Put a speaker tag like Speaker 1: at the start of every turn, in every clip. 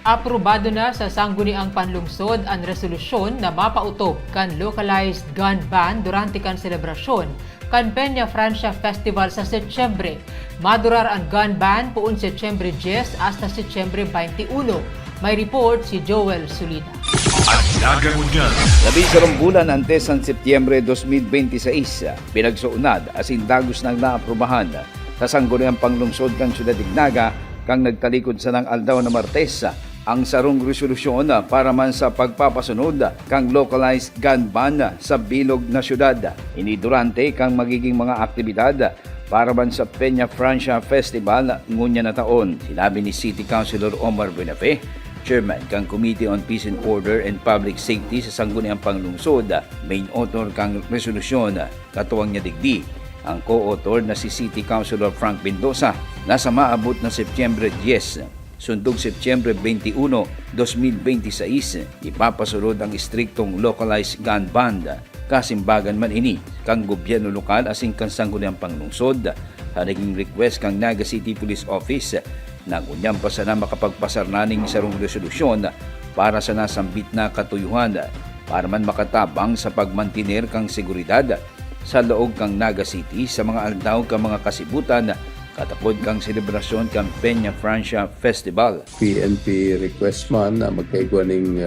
Speaker 1: Aprobado na sa sangguniang panlungsod ang resolusyon na mapautob kan localized gun ban durante kan selebrasyon kan Peña Francia Festival sa Setyembre. Madurar ang gun ban puun Setyembre 10 hasta Setyembre 21. May report si Joel Sulina.
Speaker 2: Labing sarong bulan antes ang Setyembre 2026, pinagsuunad asin dagos nang naaprubahan sa sangguniang panglungsod kang Syudad Dignaga kang nagtalikod sa ng aldaw na Martes ang sarong resolusyon para man sa pagpapasunod kang localized gun ban sa bilog na syudad. Ini durante kang magiging mga aktibidad para man sa Peña Francia Festival ngunya na taon. Sinabi ni City Councilor Omar Buenafe, Chairman kang Committee on Peace and Order and Public Safety sa sangguniang panglungsod, main author kang resolusyon, katuwang niya digdi ang co-author na si City Councilor Frank Mendoza na sa maabot na Setyembre 10 sundog Setyembre 21, 2026, ipapasunod ang istriktong localized gun ban. Kasimbagan man ini kang gobyerno lokal asing kang sangguniang panglungsod sa naging request kang Naga City Police Office na unyang pa sana makapagpasarnaning sarong resolusyon para sa nasambit na katuyuhan para man makatabang sa pagmantiner kang seguridad sa loob kang Naga City sa mga aldaw kang mga kasibutan katapod kang selebrasyon kang Peña Francia Festival.
Speaker 3: PNP request man na magkaigwa ng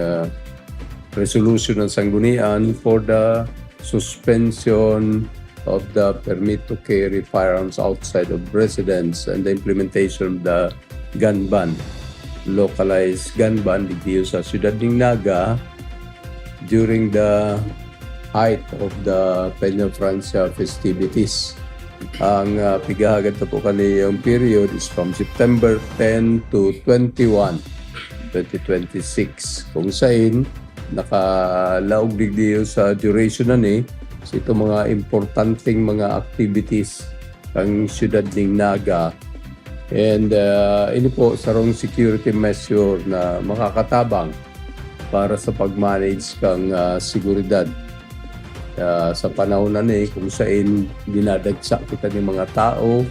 Speaker 3: resolution ng sanggunian for the suspension of the permit to carry firearms outside of residence and the implementation of the gun ban. Localized gun ban dito sa Syudad Dignaga during the height of the Peña Francia festivities. Ang pigahagad na po kaniyang period is from September 10 to 21, 2026. Kung saan, nakalaog digdiyo sa duration na ni, ito mga importanteng mga activities ang Syudad Dignaga. And ini po sarong security measure na makakatabang para sa pag-manage kang seguridad. Sa panahon na ni kung saan dinadagsa kita ng mga tao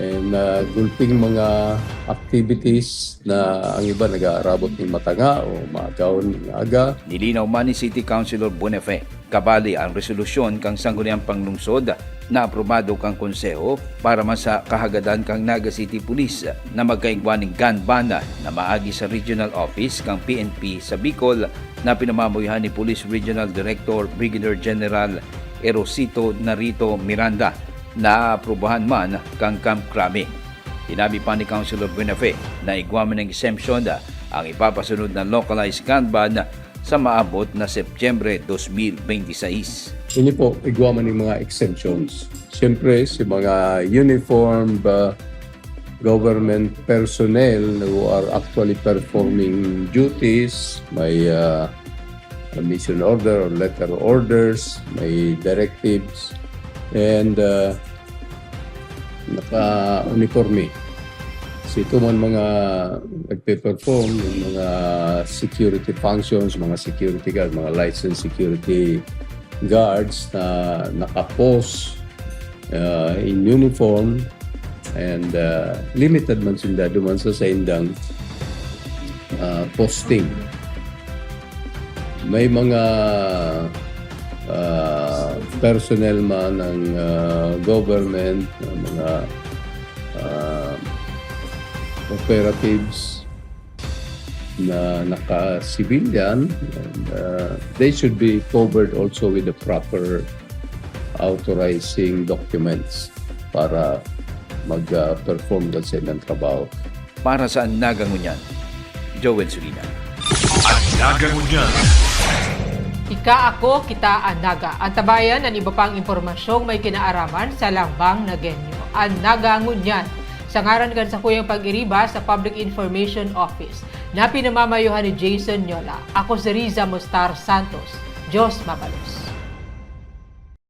Speaker 3: and gulping mga activities na ang iba nag-aarabot ng matanga o maagaw ng aga.
Speaker 2: Nilinaw man ni City Councilor Buenafe, kabali ang resolusyon kang sangguniang panglungsod na aprobado kang konseho para man sa kahagadan kang Naga City Police na magkaigwa ng gun ban na maagi sa regional office kang PNP sa Bicol na pinamamuyhan ni Police Regional Director Brigadier General Erosito Narito Miranda na aprubahan man kang Camp Crame. Sinabi pa ni Councilor Buenafe na igwaman ng exemption ang ipapasunod na localized gun ban sa maabot na Setyembre 2026.
Speaker 3: Ini po, igwaman ng mga exemptions. Siyempre, si mga uniformed government personnel who are actually performing duties, may mission order or letter orders, may directives, and naka-uniforme. So ito man mga nagpe-perform ng mga security functions, mga security guards, mga licensed security guards na naka-post in uniform and limited man sila duman sa indang posting. May mga personnel man ng government, mga operatives na naka-civilian, and they should be covered also with the proper authorizing documents para mag-perform sa ilang trabaho.
Speaker 2: Para sa Nagangunyan, Joel Sulina.
Speaker 4: Nagangunyan.
Speaker 1: Ika ako, kita ang Naga. Ang tabayan ang iba pang impormasyong may kinaaraman sa Lambang Nagenyo. Ang Nagangunyan. Sa ngaran kan sa kuyang pag-iriba sa Public Information Office na pinamamayuhan ni Jason Nyola. Ako si Riza Mustar Santos. Diyos mabalos.